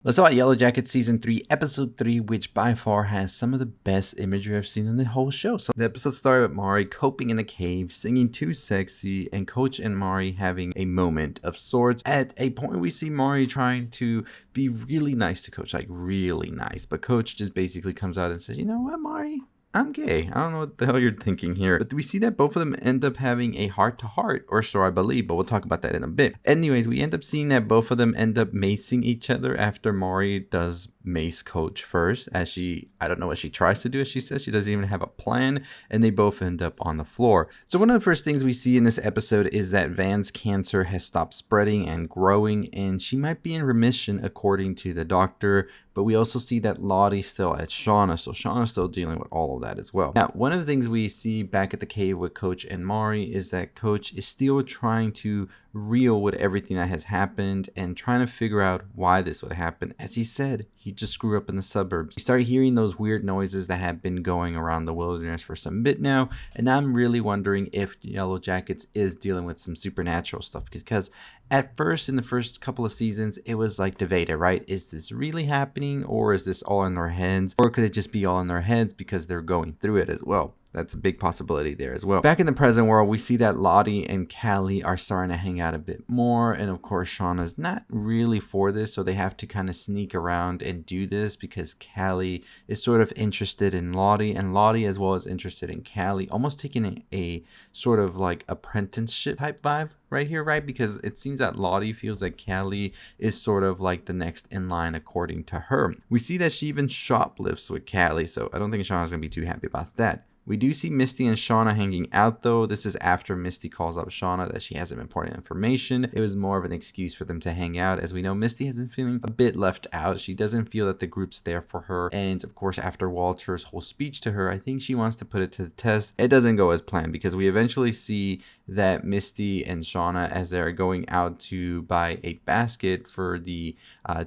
Let's talk about Yellowjackets Season 3, Episode 3, which by far has some of the best imagery I've seen in the whole show. So the episode started with Mari coping in a cave, singing Too Sexy, and Coach and Mari having a moment of sorts. At a point, we see Mari trying to be really nice to Coach, like really nice. But Coach just basically comes out and says, you know what, Mari? I'm gay. I don't know what the hell you're thinking here. But we see that both of them end up having a heart-to-heart, or so I believe, but we'll talk about that in a bit. Anyways, we end up seeing that both of them end up macing each other after Mari does mace Coach first, as I don't know what she tries to do, as she says. She doesn't even have a plan, and they both end up on the floor. So one of the first things we see in this episode is that Van's cancer has stopped spreading and growing, and she might be in remission according to the doctor. But we also see that Lottie's still at Shauna, so Shauna's still dealing with all of that as well. Now, one of the things we see back at the cave with Coach and Mari is that Coach is still trying to reel with everything that has happened and trying to figure out why this would happen. As he said, he just grew up in the suburbs. He started hearing those weird noises that have been going around the wilderness for some bit now, and I'm really wondering if Yellowjackets is dealing with some supernatural stuff, because at first, in the first couple of seasons, it was like debated, right? Is this really happening, or is this all in their heads? Or could it just be all in their heads because they're going through it as well? That's a big possibility there as well. Back in the present world, we see that Lottie and Callie are starting to hang out a bit more. And of course, Shauna's not really for this, so they have to kind of sneak around and do this because Callie is sort of interested in Lottie, and Lottie as well is interested in Callie, almost taking a sort of like apprenticeship type vibe right here, right? Because it seems that Lottie feels that Callie is sort of like the next in line according to her. We see that she even shoplifts with Callie, so I don't think Shauna's gonna be too happy about that. We do see Misty and Shauna hanging out though. This is after Misty calls up Shauna that she has some important information. It was more of an excuse for them to hang out. As we know, Misty has been feeling a bit left out. She doesn't feel that the group's there for her. And of course, after Walter's whole speech to her, I think she wants to put it to the test. It doesn't go as planned because we eventually see that Misty and Shauna, as they're going out to buy a basket for the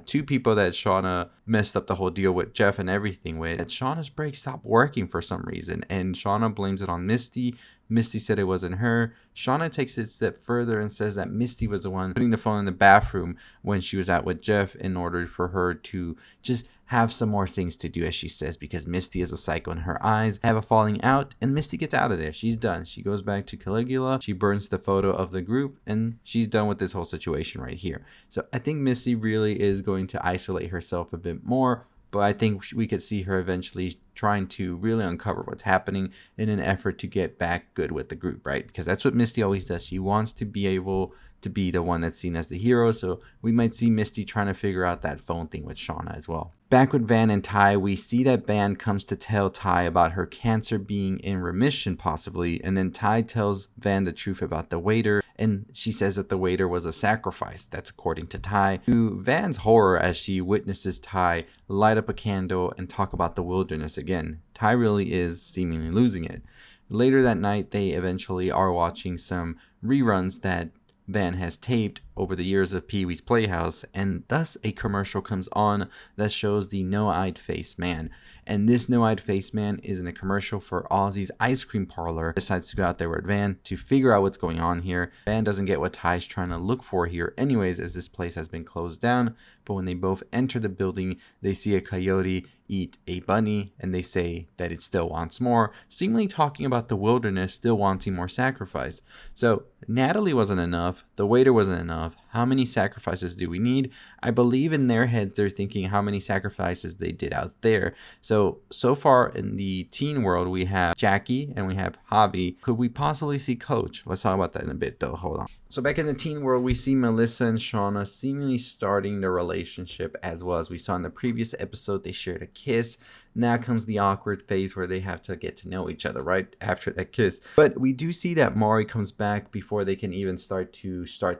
two people that Shauna messed up the whole deal with Jeff and everything with, that Shauna's brake stopped working for some reason, and Shauna blames it on Misty. Misty said it wasn't her. Shauna takes it a step further and says that Misty was the one putting the phone in the bathroom when she was out with Jeff in order for her to just have some more things to do, as she says, because Misty is a psycho in her eyes. Have a falling out, and Misty gets out of there. She's done. She goes back to Caligula. She burns the photo of the group, and she's done with this whole situation right here. So I think Misty really is going to isolate herself a bit more, but I think we could see her eventually trying to really uncover what's happening in an effort to get back good with the group, right? Because that's what Misty always does. She wants to be able to be the one that's seen as the hero, so we might see Misty trying to figure out that phone thing with Shauna as well. Back with Van and Ty, we see that Van comes to tell Ty about her cancer being in remission possibly, and then Ty tells Van the truth about the waiter, and she says that the waiter was a sacrifice. That's according to Ty. To Van's horror, as she witnesses Ty light up a candle and talk about the wilderness again, Ty really is seemingly losing it. Later that night, they eventually are watching some reruns that Van has taped over the years of Pee-wee's Playhouse, and thus a commercial comes on that shows the no-eyed face man. And this no-eyed face man is in a commercial for Ozzy's ice cream parlor. Decides to go out there with Van to figure out what's going on here. Van doesn't get what Ty's trying to look for here anyways, as this place has been closed down. But when they both enter the building, they see a coyote eat a bunny, and they say that it still wants more, seemingly talking about the wilderness still wanting more sacrifice. So Natalie wasn't enough, the waiter wasn't enough. How many sacrifices do we need? I believe in their heads they're thinking how many sacrifices they did out there. So far in the teen world, we have Jackie and we have Javi. Could we possibly see Coach? Let's talk about that in a bit though. Hold on. So back in the teen world, we see Melissa and Shauna seemingly starting their relationship, as well as we saw in the previous episode, they shared a kiss. Now comes the awkward phase where they have to get to know each other right after that kiss. But we do see that Mari comes back before they can even start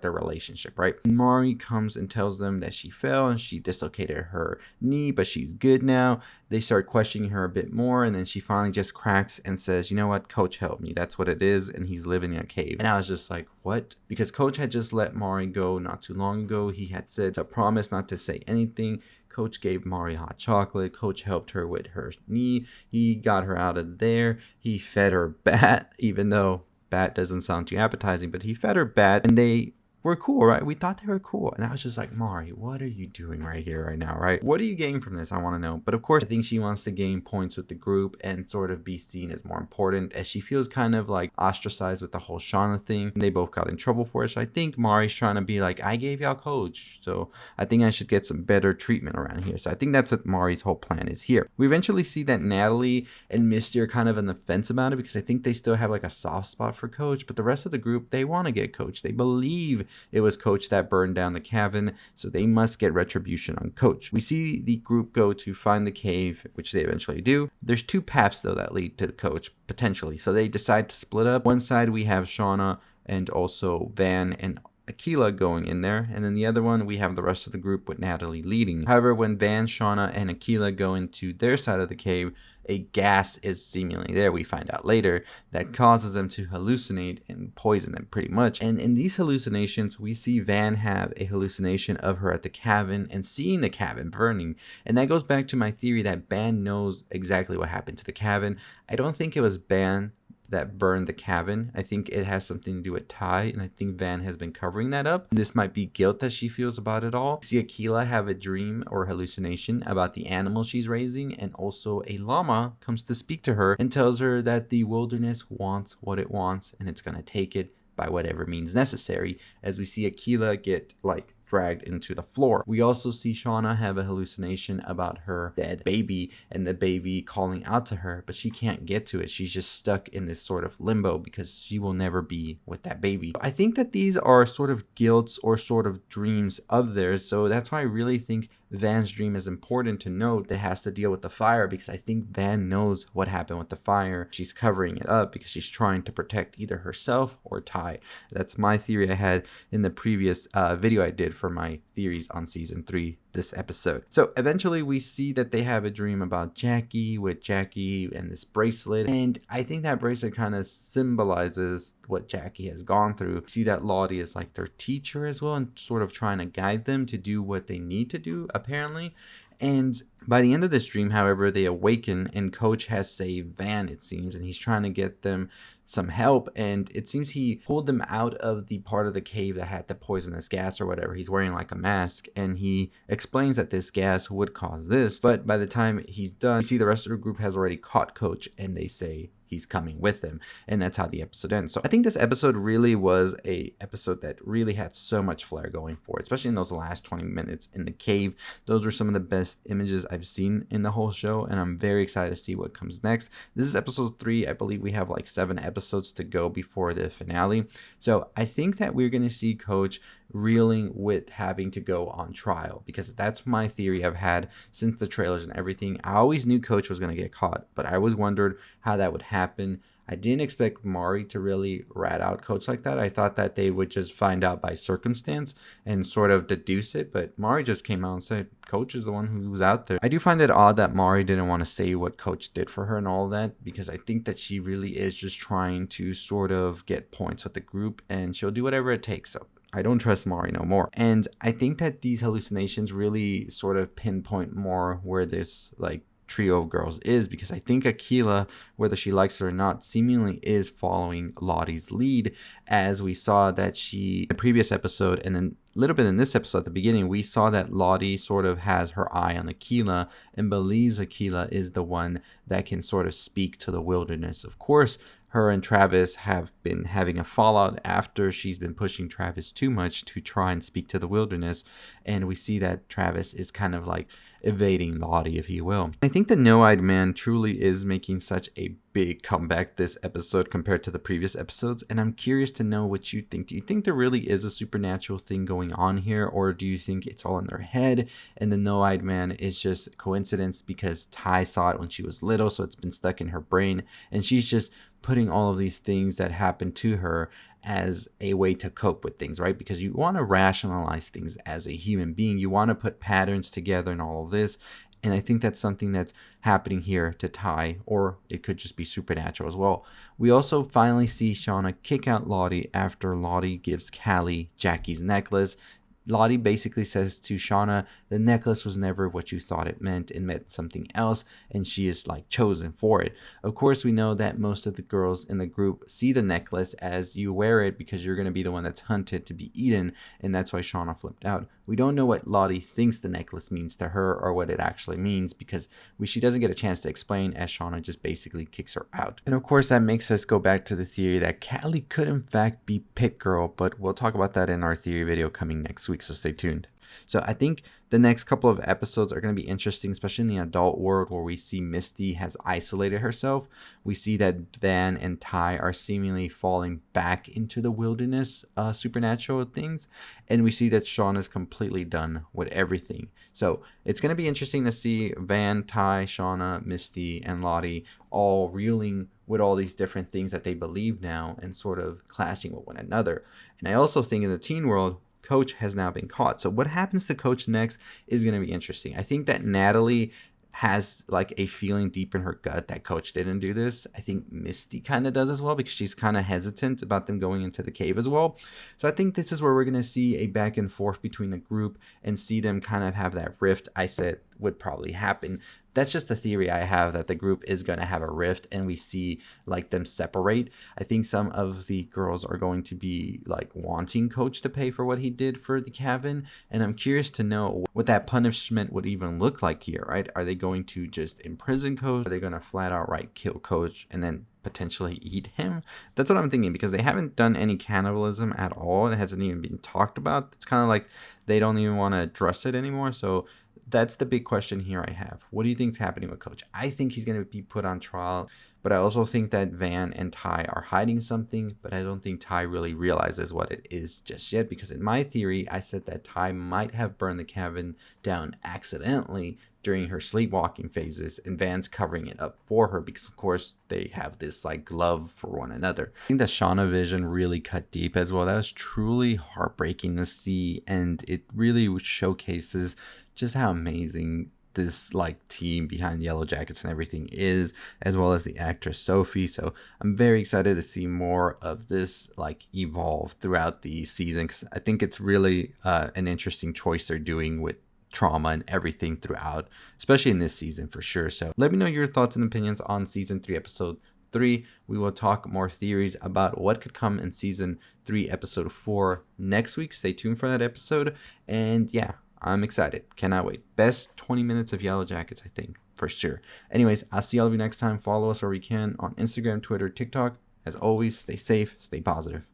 their relationship, right? Mari comes and tells them that she fell and she dislocated her knee, but she's good now. They start questioning her a bit more, and then she finally just cracks and says, you know what, Coach helped me. That's what it is, and he's living in a cave. And I was just like, what? Because Coach had just let Mari go not too long ago. He had said to promise not to say anything. Coach gave Mari hot chocolate. Coach helped her with her knee. He got her out of there. He fed her bat, even though bat doesn't sound too appetizing, but he fed her bat, and they were cool, right? We thought they were cool. And I was just like, Mari, what are you doing right here, right now, right? What are you getting from this? I want to know. But of course, I think she wants to gain points with the group and sort of be seen as more important, as she feels kind of like ostracized with the whole Shauna thing. They both got in trouble for it. So I think Mari's trying to be like, I gave y'all coach, so I think I should get some better treatment around here. So I think that's what Mari's whole plan is here. We eventually see that Natalie and Misty are kind of on the fence about it, because I think they still have like a soft spot for Coach, but the rest of the group, they want to get Coach. They believe it was Coach that burned down the cabin, so they must get retribution on Coach. We see the group go to find the cave, which they eventually do. There's two paths though that lead to Coach, potentially, so they decide to split up. One side we have Shauna and also Van and Akilah going in there, and then the other one we have the rest of the group with Natalie leading. However, when Van, Shauna, and Akilah go into their side of the cave, a gas is seemingly there, we find out later, that causes them to hallucinate and poison them pretty much. And in these hallucinations, we see Van have a hallucination of her at the cabin and seeing the cabin burning. And that goes back to my theory that Van knows exactly what happened to the cabin. I don't think it was Van that burned the cabin. I think it has something to do with Ty, and I think Van has been covering that up. This might be guilt that she feels about it all. We see Akilah have a dream or hallucination about the animal she's raising, and also a llama comes to speak to her and tells her that the wilderness wants what it wants, and it's gonna take it by whatever means necessary, as we see Akilah get like dragged into the floor. We also see Shauna have a hallucination about her dead baby and the baby calling out to her, but she can't get to it. She's just stuck in this sort of limbo because she will never be with that baby. I think that these are sort of guilts or sort of dreams of theirs, so that's why I really think Van's dream is important to note. It has to deal with the fire, because I think Van knows what happened with the fire. She's covering it up because she's trying to protect either herself or Ty. That's my theory I had in the previous video I did for my theories on season 3 this episode. So eventually we see that they have a dream about Jackie, with Jackie and this bracelet, and I think that bracelet kind of symbolizes what Jackie has gone through. We see that Lottie is like their teacher as well, and sort of trying to guide them to do what they need to do apparently. And by the end of this dream, however, they awaken and Coach has saved Van, it seems, and he's trying to get them some help, and it seems he pulled them out of the part of the cave that had the poisonous gas or whatever. He's wearing like a mask, and he explains that this gas would cause this, but by the time he's done, you see the rest of the group has already caught Coach, and they say he's coming with them, and that's how the episode ends. So I think this episode really was a episode that really had so much flair going for it, especially in those last 20 minutes in the cave. Those were some of the best images I've seen in the whole show, and I'm very excited to see what comes next. This is episode 3. I believe we have like 7 episodes to go before the finale, so I think that we're going to see Coach reeling with having to go on trial, because that's my theory I've had since the trailers and everything. I always knew Coach was going to get caught, but I always wondered how that would happen. I didn't expect Mari to really rat out Coach like that. I thought that they would just find out by circumstance and sort of deduce it, but Mari just came out and said Coach is the one who was out there. I do find it odd that Mari didn't want to say what Coach did for her and all that, because I think that she really is just trying to sort of get points with the group, and she'll do whatever it takes. So I don't trust Mari no more. And I think that these hallucinations really sort of pinpoint more where this like trio of girls is, because I think Akilah, whether she likes it or not, seemingly is following Lottie's lead, as we saw that she in the previous episode, and then a little bit in this episode at the beginning, we saw that Lottie sort of has her eye on Akilah and believes Akilah is the one that can sort of speak to the wilderness. Of course, her and Travis have been having a fallout after she's been pushing Travis too much to try and speak to the wilderness, and we see that Travis is kind of like evading Lottie, if you will. I think the No-Eyed Man truly is making such a big comeback this episode compared to the previous episodes, and I'm curious to know what you think. Do you think there really is a supernatural thing going on here, or do you think it's all in their head and the No-Eyed Man is just coincidence because Ty saw it when she was little, so it's been stuck in her brain, and she's just putting all of these things that happened to her as a way to cope with things, right? Because you want to rationalize things as a human being. You want to put patterns together and all of this. And I think that's something that's happening here to Ty, or it could just be supernatural as well. We also finally see Shauna kick out Lottie after Lottie gives Callie Jackie's necklace. Lottie basically says to Shauna, the necklace was never what you thought it meant something else, and she is like chosen for it. Of course, we know that most of the girls in the group see the necklace as you wear it because you're going to be the one that's hunted to be eaten, and that's why Shauna flipped out. We don't know what Lottie thinks the necklace means to her or what it actually means because she doesn't get a chance to explain, as Shauna just basically kicks her out. And of course, that makes us go back to the theory that Callie could in fact be Pit Girl, but we'll talk about that in our theory video coming next week, so stay tuned. So I think the next couple of episodes are going to be interesting, especially in the adult world where we see Misty has isolated herself. We see that Van and Ty are seemingly falling back into the wilderness supernatural things. And we see that Shauna is completely done with everything. So it's going to be interesting to see Van, Ty, Shauna, Misty, and Lottie all reeling with all these different things that they believe now and sort of clashing with one another. And I also think in the teen world, Coach has now been caught. So what happens to Coach next is going to be interesting. I think that Natalie has like a feeling deep in her gut that Coach didn't do this. I think Misty kind of does as well because she's kind of hesitant about them going into the cave as well. So I think this is where we're going to see a back and forth between the group and see them kind of have that rift I said would probably happen. That's just the theory I have, that the group is going to have a rift and we see like them separate. I think some of the girls are going to be like wanting Coach to pay for what he did for the cabin. And I'm curious to know what that punishment would even look like here, right? Are they going to just imprison Coach? Are they going to flat out kill Coach and then potentially eat him? That's what I'm thinking, because they haven't done any cannibalism at all. It hasn't even been talked about. It's kind of like they don't even want to address it anymore. So that's the big question here I have. What do you think is happening with Coach? I think he's going to be put on trial, but I also think that Van and Ty are hiding something, but I don't think Ty really realizes what it is just yet, because in my theory, I said that Ty might have burned the cabin down accidentally during her sleepwalking phases, and Van's covering it up for her because of course they have this like love for one another. I think the Shauna vision really cut deep as well. That was truly heartbreaking to see, and it really showcases just how amazing this like team behind Yellowjackets and everything is, as well as the actress Sophie. So I'm very excited to see more of this like evolve throughout the season, because I think it's really an interesting choice they're doing with trauma and everything throughout, especially in this season for sure. So let me know your thoughts and opinions on season 3 episode 3. We will talk more theories about what could come in season 3 episode 4 next week. Stay tuned for that episode, and yeah, I'm excited. Cannot wait. Best 20 minutes of Yellowjackets, I think, for sure. Anyways, I'll see all of you next time. Follow us where we can on Instagram, Twitter, TikTok. As always, stay safe, stay positive.